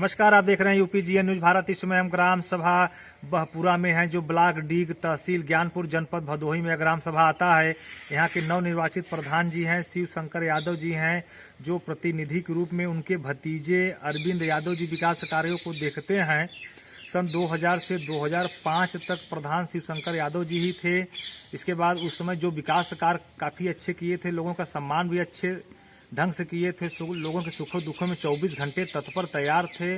नमस्कार, आप देख रहे हैं यूपीजीएन न्यूज भारत। इस समय हम ग्राम सभा बहपुरा में हैं, जो ब्लॉक डीग तहसील ज्ञानपुर जनपद भदोही में ग्राम सभा आता है। यहाँ के नवनिर्वाचित प्रधान जी हैं, शिव शंकर यादव जी हैं, जो प्रतिनिधि के रूप में उनके भतीजे अरविंद यादव जी विकास कार्यों को देखते हैं। सन 2000 से 2005 तक प्रधान शिव शंकर यादव जी ही थे। इसके बाद उस समय जो विकास कार्य काफ़ी अच्छे किए थे, लोगों का सम्मान भी अच्छे ढंग से किए थे, लोगों के सुखों दुखों में 24 घंटे तत्पर तैयार थे।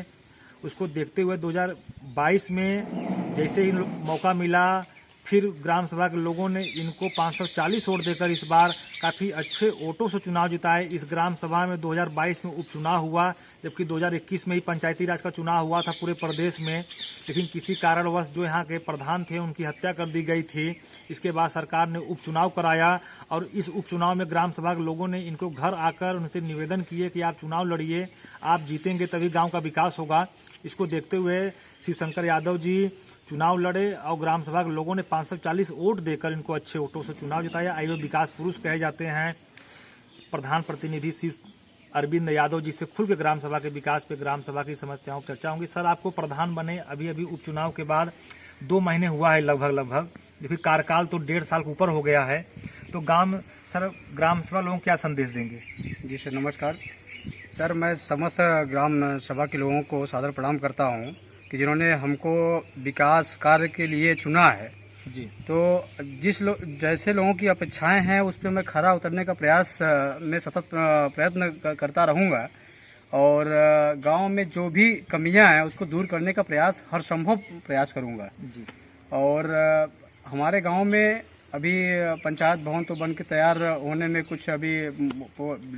उसको देखते हुए 2022 में जैसे ही मौका मिला, फिर ग्राम सभा के लोगों ने इनको 540 वोट देकर इस बार काफ़ी अच्छे वोटों से चुनाव जिताए। इस ग्राम सभा में 2022 में उपचुनाव हुआ, जबकि 2021 में ही पंचायती राज का चुनाव हुआ था पूरे प्रदेश में। लेकिन किसी कारणवश जो यहाँ के प्रधान थे उनकी हत्या कर दी गई थी। इसके बाद सरकार ने उपचुनाव कराया और इस उपचुनाव में ग्राम सभा के लोगों ने इनको घर आकर उनसे निवेदन किए कि आप चुनाव लड़िए, आप जीतेंगे तभी गांव का विकास होगा। इसको देखते हुए शिव शंकर यादव जी चुनाव लड़े और ग्राम सभा के लोगों ने 540 वोट देकर इनको अच्छे वोटों से चुनाव जिताया। आइए, विकास पुरुष कहे जाते हैं प्रधान प्रतिनिधि शिव अरविंद यादव जी से खुल के ग्राम सभा के विकास पे, ग्राम सभा की समस्याओं पर चर्चा होंगी। सर, आपको प्रधान बने अभी उपचुनाव के बाद 2 महीने हुआ है लगभग, फिर कार्यकाल तो 1.5 साल के ऊपर हो गया है। तो ग्राम सभा लोगों को क्या संदेश देंगे? जी सर, नमस्कार सर। मैं समस्त ग्राम सभा के लोगों को सादर प्रणाम करता हूं कि जिन्होंने हमको विकास कार्य के लिए चुना है जी। तो जैसे लोगों की अपेक्षाएं हैं उस पर मैं खरा उतरने का प्रयास में सतत प्रयत्न करता रहूंगा और गांव में जो भी कमियां हैं उसको दूर करने का प्रयास, हर संभव प्रयास करूंगा जी। और हमारे गांव में अभी पंचायत भवन तो बन के तैयार होने में कुछ अभी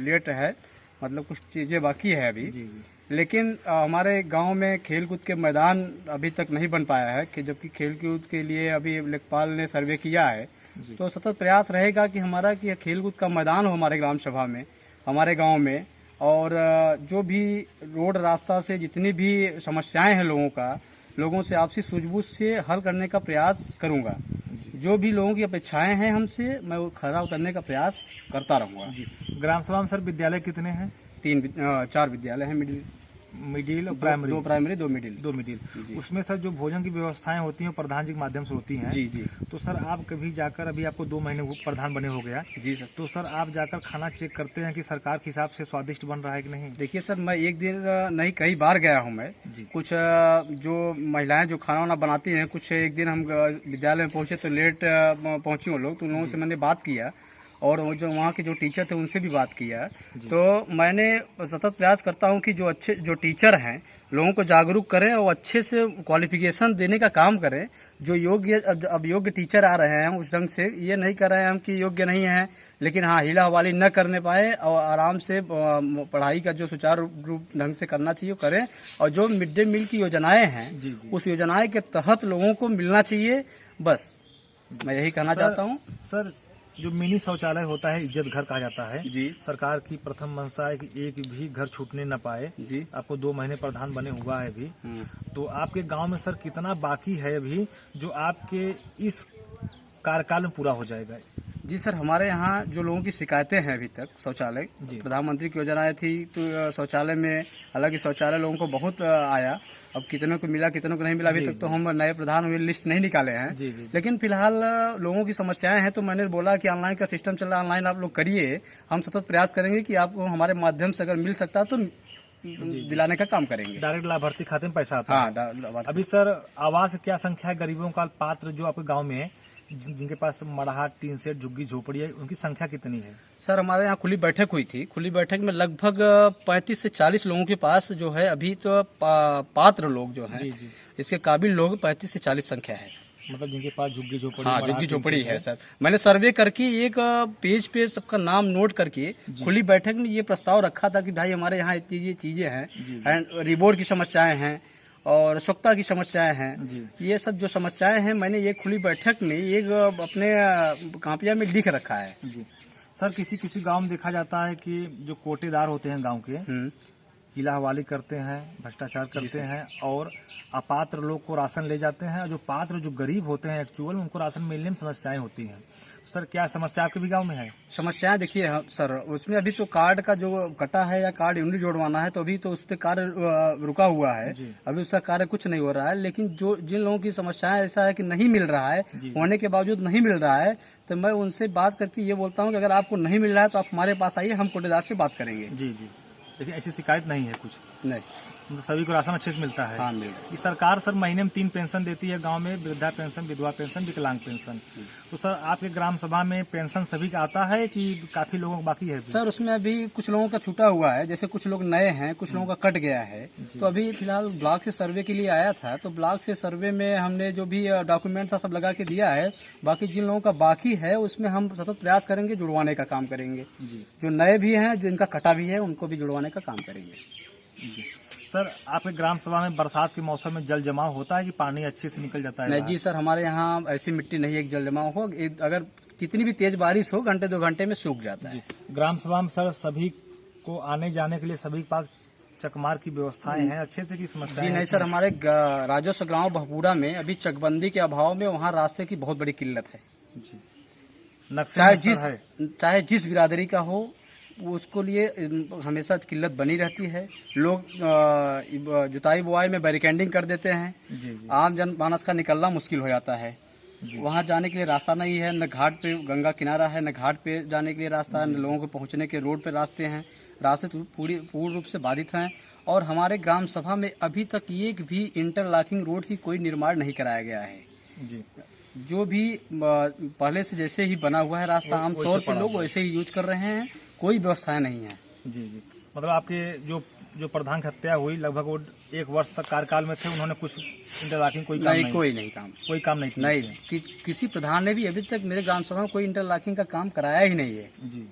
लेट है, मतलब कुछ चीज़ें बाकी है अभी। जी। लेकिन हमारे गांव में खेलकूद के मैदान अभी तक नहीं बन पाया है, कि जबकि खेलकूद के लिए अभी लेखपाल ने सर्वे किया है। तो सतत प्रयास रहेगा कि हमारा कि खेलकूद का मैदान हो हमारे ग्राम सभा में, हमारे गांव में। और जो भी रोड रास्ता से जितनी भी समस्याएं हैं लोगों से आपसी सूझबूझ से हल करने का प्रयास करूंगा। जो भी लोगों की अपेक्षाएं हैं हमसे, मैं वो खरा उतरने का प्रयास करता रहूंगा। जी। ग्राम सभा में सर विद्यालय कितने हैं? 4 विद्यालय हैं, मिडिल और प्राइमरी? 2 primary, 2 middle. उसमें सर जो भोजन की व्यवस्थाएं होती हैं प्रधान जी के माध्यम से होती हैं। जी। तो सर आप कभी जाकर, अभी आपको 2 महीने प्रधान बने हो गया जी सर, तो सर आप जाकर खाना चेक करते हैं कि सरकार के हिसाब से स्वादिष्ट बन रहा है कि नहीं? देखिए सर, मैं एक दिन नहीं कई बार गया हूँ मैं जी। कुछ जो महिलाएं जो खाना वाना बनाती हैं, कुछ एक दिन हम विद्यालय में पहुंचे तो लेट पहुंची वो लोग, तो उन लोगों से मैंने बात किया और वो जो वहाँ के जो टीचर थे उनसे भी बात किया। तो मैंने सतत प्रयास करता हूँ कि जो टीचर हैं लोगों को जागरूक करें और अच्छे से क्वालिफिकेशन देने का काम करें। जो अब योग्य टीचर आ रहे हैं उस ढंग से ये नहीं कर रहे हैं हम कि योग्य नहीं है, लेकिन हाँ हीला हवाली न करने पाए और आराम से पढ़ाई का जो सुचारू रूप ढंग से करना चाहिए करें। और जो मिड डे मील की योजनाएं हैं उस योजनाएं के तहत लोगों को मिलना चाहिए। बस मैं यही कहना चाहता हूँ। सर, जो मिनी शौचालय होता है, इज्जत घर कहा जाता है जी, सरकार की प्रथम मंशा है कि एक भी घर छूटने न पाए। जी। आपको 2 महीने प्रधान बने हुआ है अभी, तो आपके गांव में सर कितना बाकी है अभी जो आपके इस कार्यकाल में पूरा हो जाएगा? जी सर, हमारे यहाँ जो लोगों की शिकायतें हैं अभी तक शौचालय, प्रधानमंत्री की योजनाएं थी तो शौचालय में, हालांकि शौचालय लोगों को बहुत आया, अब कितनों को मिला कितनों को नहीं मिला अभी तक तो हम नए प्रधान हुए लिस्ट नहीं निकाले हैं। लेकिन फिलहाल लोगों की समस्याएं हैं तो मैंने बोला कि ऑनलाइन का सिस्टम चल रहा है, ऑनलाइन आप लोग करिए। हम सतत प्रयास करेंगे कि आपको हमारे माध्यम से अगर मिल सकता तो दिलाने का काम करेंगे। डायरेक्ट लाभार्थी खाते में पैसा आता है? हाँ। अभी सर आवास क्या संख्या है गरीबों का पात्र जो आपके गाँव में है, जिनके पास मड़हा, टीन सेट, झुग्गी झोपड़ी है, उनकी संख्या कितनी है? सर, हमारे यहाँ खुली बैठक हुई थी। खुली बैठक में लगभग 35 से 40 लोगों के पास जो है अभी तो पात्र लोग जो हैं, इसके काबिल लोग 35 से 40 संख्या है। मतलब जिनके पास झुग्गी झोपड़ी? हाँ, झुग्गी झोपड़ी है सर। मैंने सर्वे करके एक पेज पे सबका नाम नोट करके खुली बैठक में ये प्रस्ताव रखा था कि भाई हमारे यहाँ इतनी ये चीजें हैं, रिबोर्ड की समस्याएं हैं और स्वच्छता की समस्याएं हैं, ये सब जो समस्याएं हैं मैंने ये खुली बैठक में एक अपने कापिया में लिख रखा है। जी सर, किसी गांव में देखा जाता है कि जो कोटेदार होते हैं गांव के, हीला हवाली करते हैं, भ्रष्टाचार करते हैं और अपात्र लोग को राशन ले जाते हैं, और जो पात्र जो गरीब होते हैं एक्चुअल उनको राशन मिलने में समस्याएं होती हैं। तो सर क्या समस्या आपके भी गांव में है? समस्याएं देखिए सर, उसमें अभी तो कार्ड का जो कटा है या कार्ड यूनिट जोड़वाना है, तो अभी तो उस पर कार्य रुका हुआ है। अभी उसका कार्य कुछ नहीं हो रहा है। लेकिन जो जिन लोगों की समस्याएं ऐसा है कि नहीं मिल रहा है, होने के बावजूद नहीं मिल रहा है, तो मैं उनसे बात करके ये बोलता हूँ कि अगर आपको नहीं मिल रहा है तो आप हमारे पास आइए, हम कोटेदार से बात करेंगे। जी। लेकिन ऐसी शिकायत नहीं है कुछ? नहीं, मतलब सभी को राशन अच्छे से मिलता है? हाँ, मिल रहा है। ये सरकार सर महीने में 3 पेंशन देती है गांव में, वृद्धा पेंशन, विधवा पेंशन, विकलांग पेंशन। तो सर आपके ग्राम सभा में पेंशन सभी का आता है कि काफी लोगों को बाकी है? सर उसमें अभी कुछ लोगों का छूटा हुआ है, जैसे कुछ लोग नए हैं, कुछ लोगों का कट गया है। तो अभी फिलहाल ब्लॉक से सर्वे के लिए आया था, तो ब्लॉक से सर्वे में हमने जो भी डॉक्यूमेंट था सब लगा के दिया है। बाकी जिन लोगों का बाकी है उसमें हम सतत प्रयास करेंगे, जुड़वाने का काम करेंगे। जो नए भी हैं, जिनका कटा भी है, उनको भी जुड़वाने का काम करेंगे। सर आपके ग्राम सभा में बरसात के मौसम में जल जमाव होता है कि पानी अच्छे से निकल जाता है? नहीं जी सर, हमारे यहाँ ऐसी मिट्टी नहीं है कि जल जमाव हो। अगर कितनी भी तेज बारिश हो, घंटे 2 घंटे में सूख जाता है। ग्राम सभा में सर सभी को आने जाने के लिए सभी के पास चकमार की व्यवस्थाएं हैं अच्छे से की समस्या? जी नहीं सर, हमारे राजस्व गांव बहपुरा में अभी चकबंदी के अभाव में वहाँ रास्ते की बहुत बड़ी किल्लत है। चाहे जिस बिरादरी का हो, उसको लिए हमेशा किल्लत बनी रहती है। लोग जुताई बुआई में बैरिकेडिंग कर देते हैं। आम जनमानस का निकलना मुश्किल हो जाता है। वहाँ जाने के लिए रास्ता नहीं है, न घाट पे गंगा किनारा है, न घाट पे जाने के लिए रास्ता है, न लोगों को पहुँचने के रोड पे रास्ते हैं। रास्ते तो पूर्ण रूप से बाधित हैं। और हमारे ग्राम सभा में अभी तक एक भी इंटरलॉकिंग रोड की कोई निर्माण नहीं कराया गया है। जो भी पहले से जैसे ही बना हुआ है रास्ता, आमतौर पर लोग वैसे ही यूज कर रहे हैं, कोई व्यवस्थाएं नहीं है। जी। मतलब आपके जो प्रधान की हत्या हुई, लगभग वो 1 वर्ष तक कार्यकाल में थे, उन्होंने कुछ इंटरलॉकिंग कोई काम नहीं किसी प्रधान ने भी अभी तक मेरे ग्राम सभा में कोई इंटरलॉकिंग का काम कराया ही नहीं है। जी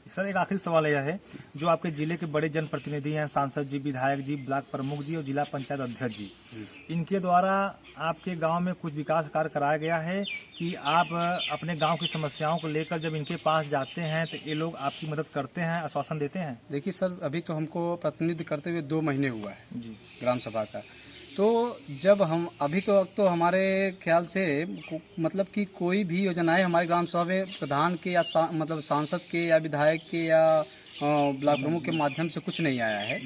सर, एक आखिरी सवाल यह है, जो आपके जिले के बड़े जनप्रतिनिधि हैं, सांसद जी, विधायक जी, ब्लॉक प्रमुख जी और जिला पंचायत अध्यक्ष जी, इनके द्वारा आपके गांव में कुछ विकास कार्य कराया गया है कि आप अपने गांव की समस्याओं को लेकर जब इनके पास जाते हैं तो ये लोग आपकी मदद करते हैं, आश्वासन देते हैं? देखिए सर, अभी तो हमको प्रतिनिधि करते हुए 2 महीने हुआ है जी ग्राम सभा का। तो जब हम अभी तो हमारे ख्याल से मतलब कि कोई भी योजनाएं हमारे ग्राम सभा में प्रधान के या मतलब सांसद के या विधायक के या ब्लॉक प्रमुख के माध्यम से कुछ नहीं आया है।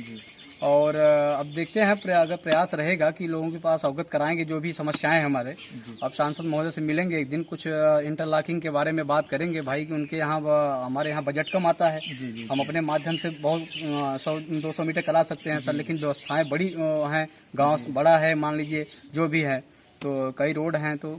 और अब देखते हैं, अगर प्रयास रहेगा कि लोगों के पास अवगत कराएंगे जो भी समस्याएं हमारे। अब सांसद महोदय से मिलेंगे एक दिन, कुछ इंटरलॉकिंग के बारे में बात करेंगे भाई, कि उनके यहाँ हमारे यहाँ बजट कम आता है। हम अपने माध्यम से बहुत 100-200 मीटर करा सकते हैं सर, लेकिन व्यवस्थाएं बड़ी हैं, गाँव बड़ा है, मान लीजिए जो भी है, तो कई रोड हैं, तो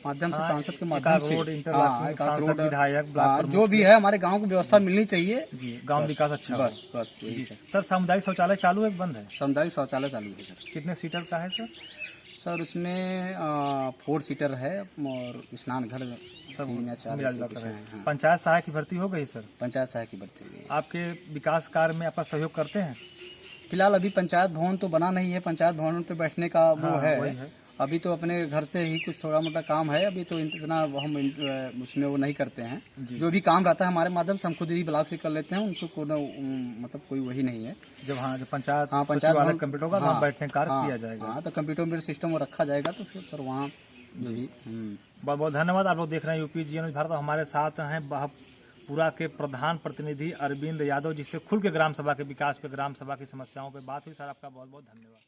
माध्यम से सांसद के माध्यम से रोड विधायक जो भी है हमारे गांव को व्यवस्था मिलनी चाहिए। गांव विकास अच्छा बस यही सर। सामुदायिक शौचालय चालू है कि बंद है? सामुदायिक शौचालय चालू है सर। कितने सीटर का है सर? सर उसमें 4 सीटर है और स्नान घर 3 या 4। पंचायत सहायक की भर्ती हो गई सर? पंचायत सहायक की भर्ती हो गई। आपके विकास कार्य में आपका सहयोग करते हैं? फिलहाल अभी पंचायत भवन तो बना नहीं है, पंचायत भवन पे बैठने का वो है। अभी तो अपने घर से ही कुछ थोड़ा मोटा काम है, अभी तो इतना हम उसमें वो नहीं करते हैं। जो भी काम रहता है हमारे माध्यम से हम खुद ही ब्लॉक से कर लेते हैं, उनको मतलब कोई वही नहीं है। जब पंचायत वाले कंप्यूटर होगा वहाँ बैठने कार्य किया जाएगा। हाँ, तो कंप्यूटर सिस्टम वो रखा जाएगा, तो फिर सर वहाँ भी। बहुत बहुत धन्यवाद। आप लोग देख रहे हैं यूपी जी न्यूज़ भारत। हमारे साथ हैं पूरा के प्रधान प्रतिनिधि अरविंद यादव, जिससे खुल के ग्राम सभा के विकास पे, ग्राम सभा की समस्याओं पे बात हुई। सर आपका बहुत बहुत धन्यवाद।